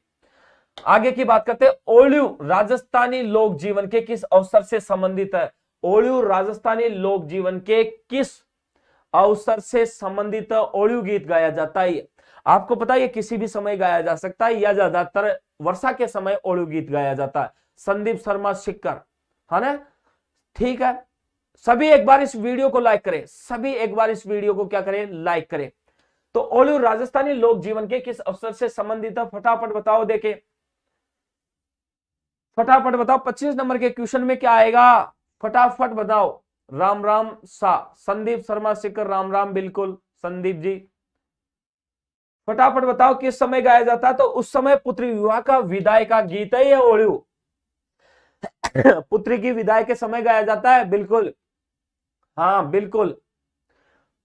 आगे की बात करते हैं। ओलियू राजस्थानी लोक जीवन के किस अवसर से संबंधित है। ओलियू राजस्थानी लोक जीवन के किस अवसर से संबंधित ओलियू गीत गाया जाता है। आपको पता है ये किसी भी समय गाया जा सकता है, या ज्यादातर वर्षा के समय ओलियू गीत गाया जाता है। संदीप शर्मा सिक्कर, है ना, ठीक है। सभी एक बार इस वीडियो को लाइक करें, सभी एक बार इस वीडियो को क्या करें, लाइक करें। तो ओलियू राजस्थानी लोक जीवन के किस अवसर से संबंधित है, फटाफट बताओ, देखें फटाफट बताओ। 25 नंबर के क्वेश्चन में क्या आएगा, फटाफट बताओ। राम राम सा, संदीप शर्मा सिक्कर, राम राम, बिल्कुल संदीप जी, फटाफट बताओ किस समय गाया जाता है। तो उस समय पुत्री विवाह का विदाई का गीत है ये ओलियू। पुत्री की विदाई के समय गाया जाता है, बिल्कुल, हाँ बिल्कुल,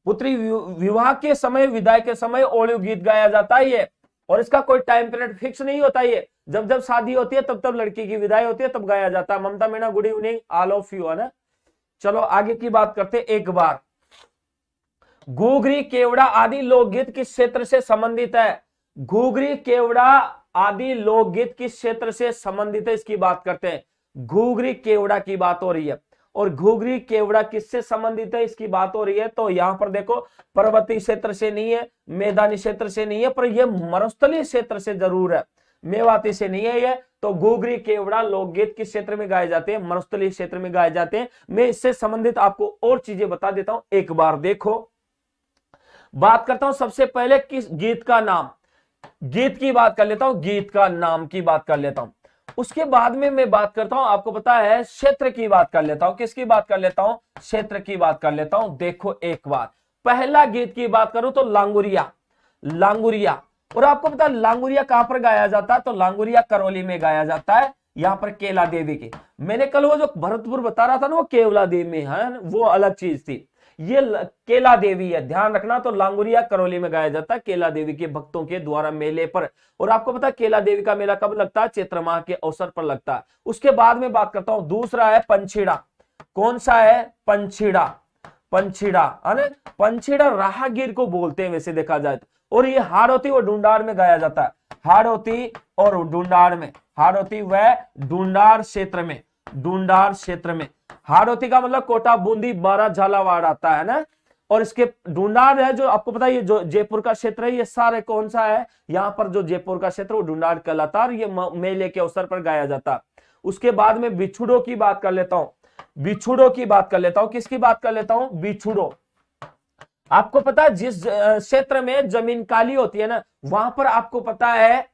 पुत्री विवाह के समय, विदाई के समय ओलियू गीत गाया जाता है ये। और इसका कोई टाइम पीरियड फिक्स नहीं होता, ये जब जब शादी होती है तब तब लड़की की विदाई होती है तब गाया जाता है। Mamta Meena good evening, all of you, है ना। चलो आगे की बात करते हैं एक बार। घूघरी केवड़ा आदि लोकगीत किस क्षेत्र से संबंधित है। घूघरी केवड़ा आदि लोकगीत किस क्षेत्र से संबंधित है, इसकी बात करते हैं। घूघरी केवड़ा की बात हो रही है, और घूघरी केवड़ा किससे संबंधित है, इसकी बात हो रही है। तो यहां पर देखो पर्वतीय क्षेत्र से नहीं है, मैदानी क्षेत्र से नहीं है, पर यह मरुस्थलीय क्षेत्र से जरूर है, मेवाती से नहीं है ये। तो घूघरी केवड़ा लोकगीत किस क्षेत्र में गाए जाते हैं, मरुस्थलीय क्षेत्र में गाए जाते हैं। मैं इससे संबंधित आपको और चीजें बता देता हूं, एक बार देखो। बात करता हूं सबसे पहले किस गीत का नाम, गीत की बात कर लेता हूं, गीत का नाम की बात कर लेता हूं। उसके बाद में मैं बात करता हूं, आपको पता है क्षेत्र की बात कर लेता हूं। किसकी बात कर लेता हूं, क्षेत्र की बात कर लेता हूं। देखो एक बार, पहला गीत की बात करूं तो लांगुरिया, लांगुरिया। और आपको पता है लांगुरिया कहां पर गाया जाता है, तो लांगुरिया करौली में गाया जाता है, यहां पर केला देवी की। मैंने कल वो जो भरतपुर बता रहा था ना, वो केवला देवी में है, वो अलग चीज थी, ये केला देवी है, ध्यान रखना। तो लांगुरिया करौली में गाया जाता है केला देवी के भक्तों के द्वारा मेले पर। और आपको पता है केला देवी का मेला कब लगता है, चैत्र माह के अवसर पर लगता है। उसके बाद में बात करता हूं, दूसरा है पंछीड़ा। कौन सा है, पंछीड़ा, पंछीड़ा है ना, पंछीड़ा राहगीर को बोलते हैं वैसे देखा जाए तो। और ये हाड़ौती और ढूंढाड़ में गाया जाता है, हाड़ौती और ढूंढाड़ में, हाड़ौती व ढूंढाड़ क्षेत्र में, ढूंढाड़ क्षेत्र में। हाड़ौती का मतलब कोटा, बूंदी, बारा, झालावाड़ आता है ना। और इसके ढूंढाड़ है, जो आपको पता है ये जो जयपुर का क्षेत्र है, ये सारे कौन सा है, यहाँ पर जो जयपुर का क्षेत्र वो ढूंढाड़ कहलाता है, ये मेले के अवसर पर गाया जाता है। उसके बाद में बिछुड़ों की बात कर लेता हूं, बिछुड़ों की बात कर लेता हूं। किसकी बात कर लेता हूं, बिछुड़ों। आपको पता है जिस क्षेत्र में जमीन काली होती है ना, वहां पर आपको पता है,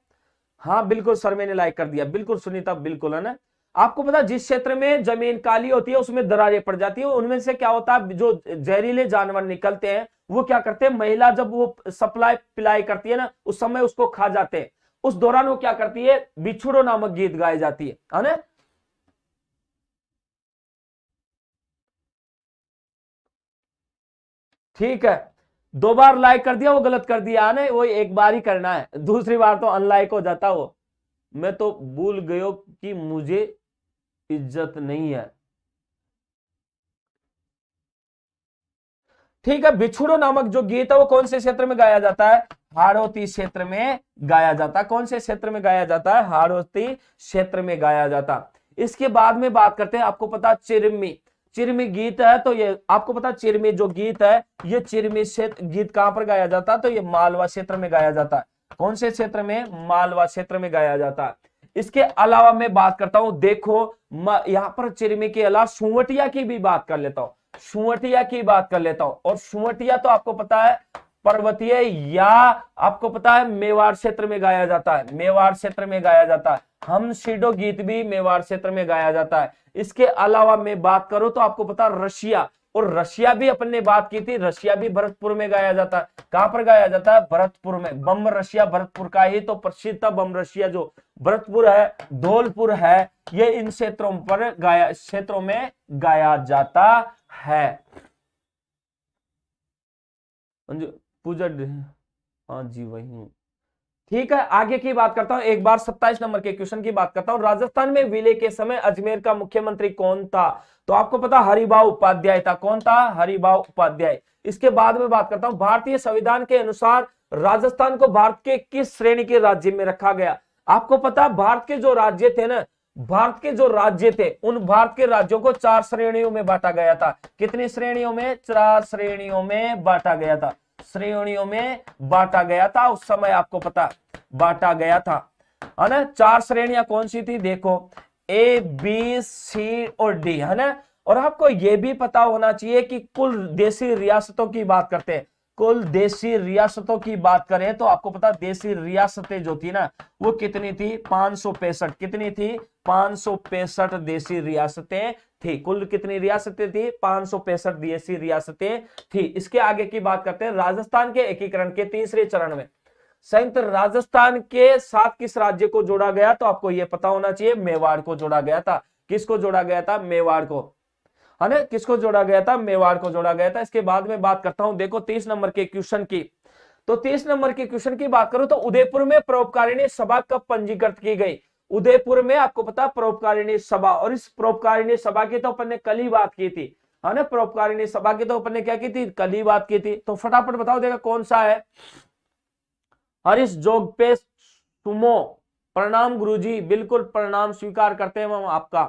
हाँ बिल्कुल सर मैंने लाइक कर दिया, बिल्कुल सुनीता, बिल्कुल है ना। आपको पता है जिस क्षेत्र में जमीन काली होती है उसमें दरारें पड़ जाती है, उनमें से क्या होता है, जो जहरीले जानवर निकलते हैं वो क्या करते हैं, महिला जब वो सप्लाई पिलाई करती है ना, उस समय उसको खा जाते हैं। उस दौरान वो क्या करती है, बिछुड़ो नामक गीत गाई जाती है ना। ठीक है, 2 बार लाइक कर दिया वो गलत कर दिया है ना, वो एक बार ही करना है, दूसरी बार तो अनलाइक हो जाता वो। मैं तो भूल गयो कि मुझे इज्जत नहीं है। ठीक है, बिछुड़ो नामक जो गीत है वो कौन से क्षेत्र में गाया जाता है, हाड़ौती क्षेत्र में गाया जाता है। कौन से क्षेत्र में गाया जाता है, हाड़ौती क्षेत्र में गाया जाता है। इसके बाद में बात करते हैं, आपको पता चिरमी, चिरमी गीत है, तो ये आपको पता चिरमी जो गीत है, ये चिरमी क्षेत्र गीत कहां पर गाया जाता है, तो ये मालवा क्षेत्र में गाया जाता है। कौन से क्षेत्र में, मालवा क्षेत्र में गाया जाता है। इसके अलावा मैं बात करता हूं, देखो यहां पर चिरमी के अलावा सुवटिया की भी बात कर लेता हूं, सुवटिया की बात कर लेता हूं। और सुवटिया तो आपको पता है पर्वतीय या आपको पता है मेवाड़ क्षेत्र में गाया जाता है, मेवाड़ क्षेत्र में गाया जाता है। हम सीडो गीत भी मेवाड़ क्षेत्र में गाया जाता है। इसके अलावा मैं बात करूं तो आपको पता रशिया, और रशिया भी अपन ने बात की थी, रशिया भी भरतपुर में गाया जाता है। कहां पर गाया जाता है? भरतपुर में। बम रशिया भरतपुर का ही तो प्रसिद्ध था। बम रशिया जो भरतपुर है, धौलपुर है, ये इन क्षेत्रों पर क्षेत्रों में गाया जाता है। पूजा, हाँ जी वही। ठीक है, आगे की बात करता हूं। एक बार 27 नंबर के क्वेश्चन की बात करता हूं। राजस्थान में विलय के समय अजमेर का मुख्यमंत्री कौन था? तो आपको पता हरिभाऊ उपाध्याय था। कौन था? हरिभाऊ उपाध्याय। इसके बाद में बात करता हूं, भारतीय संविधान के अनुसार राजस्थान को भारत के किस श्रेणी के राज्य में रखा गया? आपको पता भारत के जो राज्य थे ना, भारत के जो राज्य थे, उन भारत के राज्यों को 4 श्रेणियों में बांटा गया था। कितनी श्रेणियों में? 4 श्रेणियों में बांटा गया था। श्रेणियों में बांटा गया था उस समय, आपको पता बांटा गया था, है ना। 4 श्रेणियां कौन सी थी? देखो, ए, बी, सी और डी, है ना। और आपको यह भी पता होना चाहिए कि कुल देशी रियासतों की बात करते हैं, कुल देशी रियासतों की बात करें तो आपको पता देशी रियासतें जो थी ना, वो कितनी थी? 565। कितनी थी? 565 देशी रियासतें थी। कुल कितनी रियासतें थी? 565 देशी रियासतें थी। इसके आगे की बात करते हैं, राजस्थान के एकीकरण के तीसरे चरण में संयुक्त राजस्थान के साथ किस राज्य को जोड़ा गया? तो आपको यह पता होना चाहिए, मेवाड़ को जोड़ा गया था। किसको जोड़ा गया था? मेवाड़ को, है ना। किसको जोड़ा गया था? मेवाड़ को जोड़ा गया था। इसके बाद में बात करता हूं, देखो 30 नंबर के क्वेश्चन की। तो 30 नंबर के क्वेश्चन की बात करूं तो उदयपुर में परोपकारिणी सभा कब पंजीकृत की गई? उदयपुर में आपको पता परोपकारिणी सभा, और इस परोपकारिणी सभा की तो अपन ने कल ही बात की थी, है ना। परोपकारिणी सभा की तो अपन ने क्या की थी? कल ही बात की थी। तो फटाफट बताओ देगा कौन सा है? हरीश जोगपे सुमो। प्रणाम गुरुजी, बिल्कुल प्रणाम स्वीकार करते हैं हम आपका,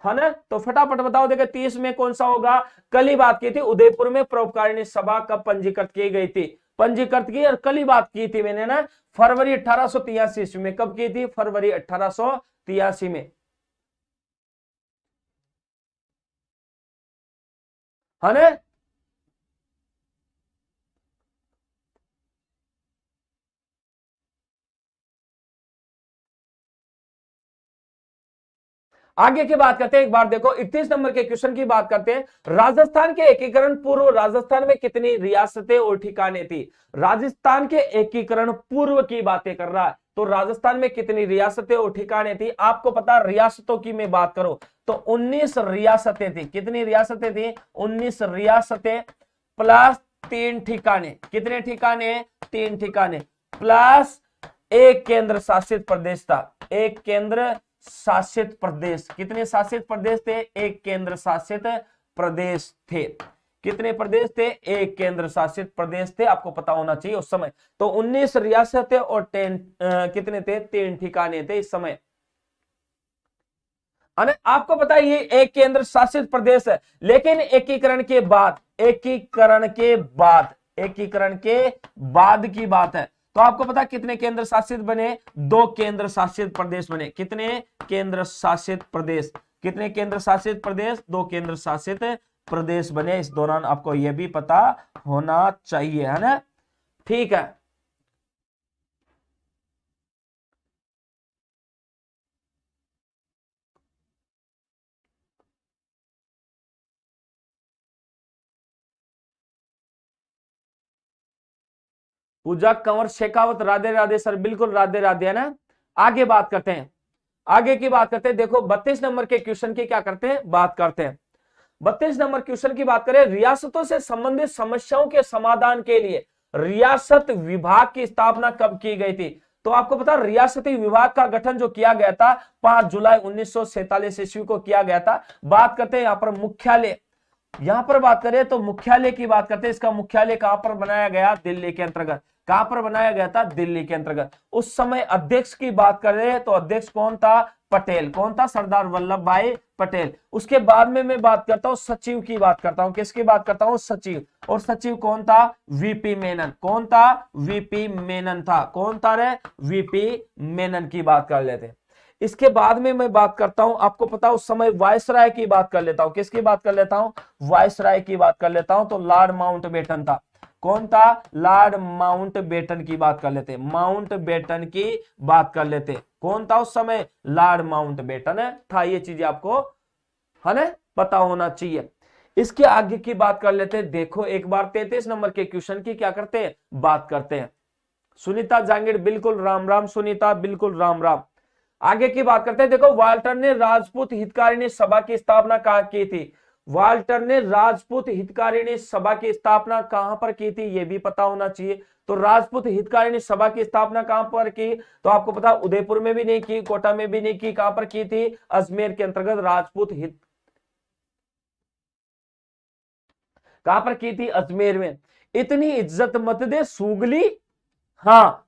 है ना। तो फटाफट बताओ देखो 30 में कौन सा होगा? कल ही बात की थी, उदयपुर में परोपकारिणी सभा कब पंजीकृत की गई थी? पंजीकृत की, और कल ही बात की थी मैंने ना, फरवरी 1883 ईस्वी में। कब की थी? फरवरी 1883 में, है ना। आगे की बात करते हैं, एक बार देखो 31 नंबर के क्वेश्चन की बात करते हैं। राजस्थान के एकीकरण पूर्व राजस्थान में कितनी रियासतें और ठिकाने थी? राजस्थान के एकीकरण पूर्व की बातें कर रहा है, तो राजस्थान में कितनी रियासतें और ठिकाने थी? आपको पता, रियासतों की मैं बात करूं तो 19 रियासतें थी। कितनी रियासतें थी? 19 रियासतें प्लस 3 ठिकाने। कितने ठिकाने? 3 ठिकाने, प्लस एक केंद्र शासित प्रदेश था। एक केंद्र शासित प्रदेश। कितने शासित प्रदेश थे? एक केंद्र शासित प्रदेश थे। कितने प्रदेश थे? एक केंद्र शासित प्रदेश थे, आपको पता होना चाहिए उस समय। तो 19 रियासतें और 10 कितने थे? 3 ठिकाने थे इस समय। आपको पता है ये एक केंद्र शासित प्रदेश है, लेकिन एकीकरण के बाद, एकीकरण के बाद, एकीकरण के बाद की बात है, तो आपको पता कितने केंद्र शासित बने? 2 केंद्र शासित प्रदेश बने। कितने केंद्र शासित प्रदेश? कितने केंद्र शासित प्रदेश? 2 केंद्र शासित प्रदेश बने। इस दौरान आपको यह भी पता होना चाहिए, है ना। ठीक है, पूजा कंवर शेखावत, राधे राधे सर, बिल्कुल राधे राधे, है ना। आगे बात करते हैं, आगे की बात करते हैं। देखो 32 नंबर के क्वेश्चन की क्या करते हैं? बात करते हैं। 32 नंबर क्वेश्चन की बात करें, रियासतों से संबंधित समस्याओं के समाधान के लिए रियासत विभाग की स्थापना कब की गई थी? तो आपको पता रियासती विभाग का गठन जो किया गया था 5 जुलाई 1947 ईस्वी को किया गया था। बात करते हैं यहां पर मुख्यालय, यहां पर बात करें तो मुख्यालय की बात करते हैं। इसका मुख्यालय कहां पर बनाया गया? दिल्ली के अंतर्गत। कहां पर बनाया गया था? दिल्ली के अंतर्गत। उस समय अध्यक्ष की बात करें तो अध्यक्ष कौन था? पटेल। कौन था? सरदार वल्लभ भाई पटेल। उसके बाद में मैं बात करता हूं सचिव की बात करता हूं। किसकी बात करता हूं? सचिव। और सचिव कौन था? वीपी मेनन। कौन था? वीपी मेनन था। कौन था रे? वीपी मेनन की बात कर लेते हैं। इसके बाद में मैं बात करता हूं, आपको पता उस समय वायसराय की बात कर लेता हूं। किसकी बात कर लेता हूं? वायसराय की बात कर लेता हूं। तो लॉर्ड माउंटबेटन था। कौन था? लॉर्ड माउंटबेटन की बात कर लेते, माउंटबेटन की बात कर लेते। कौन था उस समय? लॉर्ड माउंटबेटन था। ये चीजें आपको, है ना, पता होना चाहिए। इसके आगे की बात कर लेते हैं। देखो एक बार 33 नंबर के क्वेश्चन की क्या करते हैं, बात करते हैं। सुनीता जांगिड़ बिल्कुल राम राम, सुनीता बिल्कुल राम राम। आगे की बात करते हैं। देखो वाल्टर ने राजपूत हितकारिणी सभा की स्थापना कहां की थी, वाल्टर ने राजपूत हितकारिणी सभा की स्थापना कहां पर की थी, यह भी पता होना चाहिए। तो राजपूत हितकारिणी सभा की स्थापना कहां पर की, तो आपको पता उदयपुर में भी नहीं की, कोटा में भी नहीं की, कहां पर की थी, अजमेर के अंतर्गत राजपूत हित कहां पर की थी, अजमेर में। इतनी इज्जत मत दे सूगली, हाँ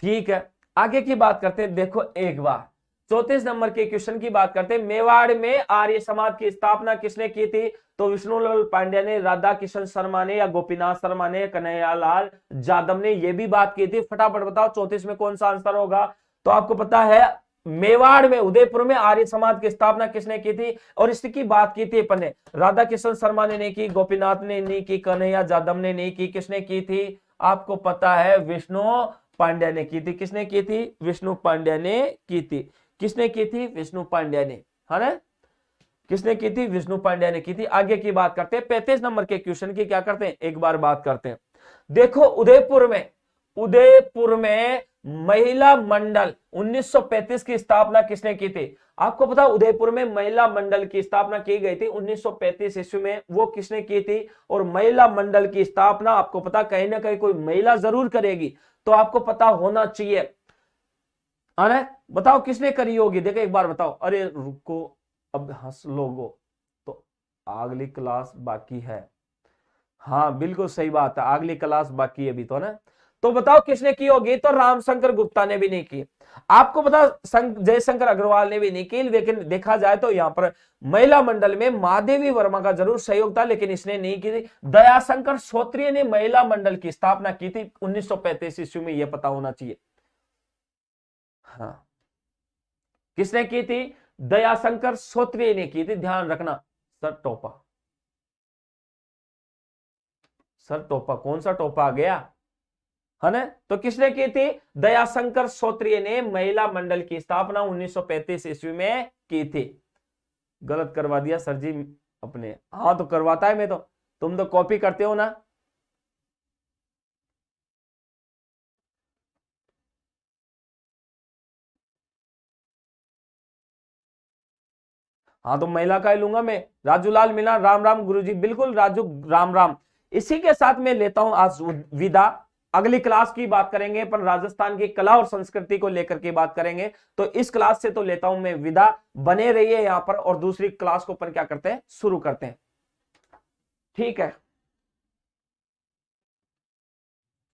ठीक है। आगे की बात करते हैं। देखो एक बार 34 नंबर के क्वेश्चन की बात करते हैं। मेवाड़ में आर्य समाज की स्थापना किसने की थी, तो विष्णुलाल पांड्या ने, राधा किशन शर्मा ने, या गोपीनाथ शर्मा ने, कन्हैयालाल जादव ने, यह भी बात की थी। फटाफट बताओ 34 में कौन सा आंसर होगा। तो आपको पता है मेवाड़ में, उदयपुर में आर्य समाज की स्थापना किसने की थी, और इसकी बात की थी अपन ने, राधा किशन शर्मा ने नहीं की, गोपीनाथ ने नहीं की, कन्हैया जादव ने नहीं की, किसने की थी, आपको पता है विष्णु पांड्या ने की थी। किसने की थी, विष्णु पांड्या ने की थी। किसने की थी, विष्णु पांड्या ने, है ना, किसने की थी, विष्णु पांड्या ने की थी। आगे की बात करते हैं। 35 नंबर के क्वेश्चन की क्या करते हैं, एक बार बात करते हैं। देखो उदयपुर में महिला मंडल 1935 की स्थापना किसने की थी, आपको पता उदयपुर में महिला मंडल की स्थापना की गई थी 1935 ईस्वी में, वो किसने की थी। और महिला मंडल की स्थापना आपको पता कहीं ना कहीं कोई महिला जरूर करेगी, तो आपको पता होना चाहिए, है ना। बताओ किसने करी होगी, देखो एक बार बताओ। अरे रुको अब हंस लोगो, तो अगली क्लास बाकी है, हाँ बिल्कुल सही बात है, अगली क्लास बाकी है अभी तो ना। तो बताओ किसने की होगी, तो रामशंकर गुप्ता ने भी नहीं की। आपको पता जयशंकर अग्रवाल ने भी नहीं की, लेकिन देखा जाए तो यहां पर महिला मंडल में महादेवी वर्मा का जरूर सहयोग था, लेकिन इसने नहीं की थी। दयाशंकर श्रोत्रिय ने महिला मंडल की स्थापना की थी 1935 ईस्वी में, यह पता होना चाहिए। हाँ किसने की थी, दयाशंकर श्रोत्रिय ने की थी, ध्यान रखना। सर टोपा, सर टोपा कौन सा टोपा आ गया, है ना। तो किसने की थी, दयाशंकर श्रोत्रिय ने महिला मंडल की स्थापना 1935 ईस्वी में की थी। गलत करवा दिया सर जी अपने, हाँ तो करवाता है मैं तो, तुम तो कॉपी करते हो ना। हाँ तो महिला का ही लूंगा मैं। राजूलाल मीणा राम राम गुरुजी, बिल्कुल राजू राम राम। इसी के साथ मैं लेता हूं आज विदा। अगली क्लास की बात करेंगे अपन, राजस्थान की कला और संस्कृति को लेकर के बात करेंगे। तो इस क्लास से तो लेता हूं मैं विदा, बने रहिए यहां पर, और दूसरी क्लास को अपन क्या करते हैं, शुरू करते हैं, ठीक है।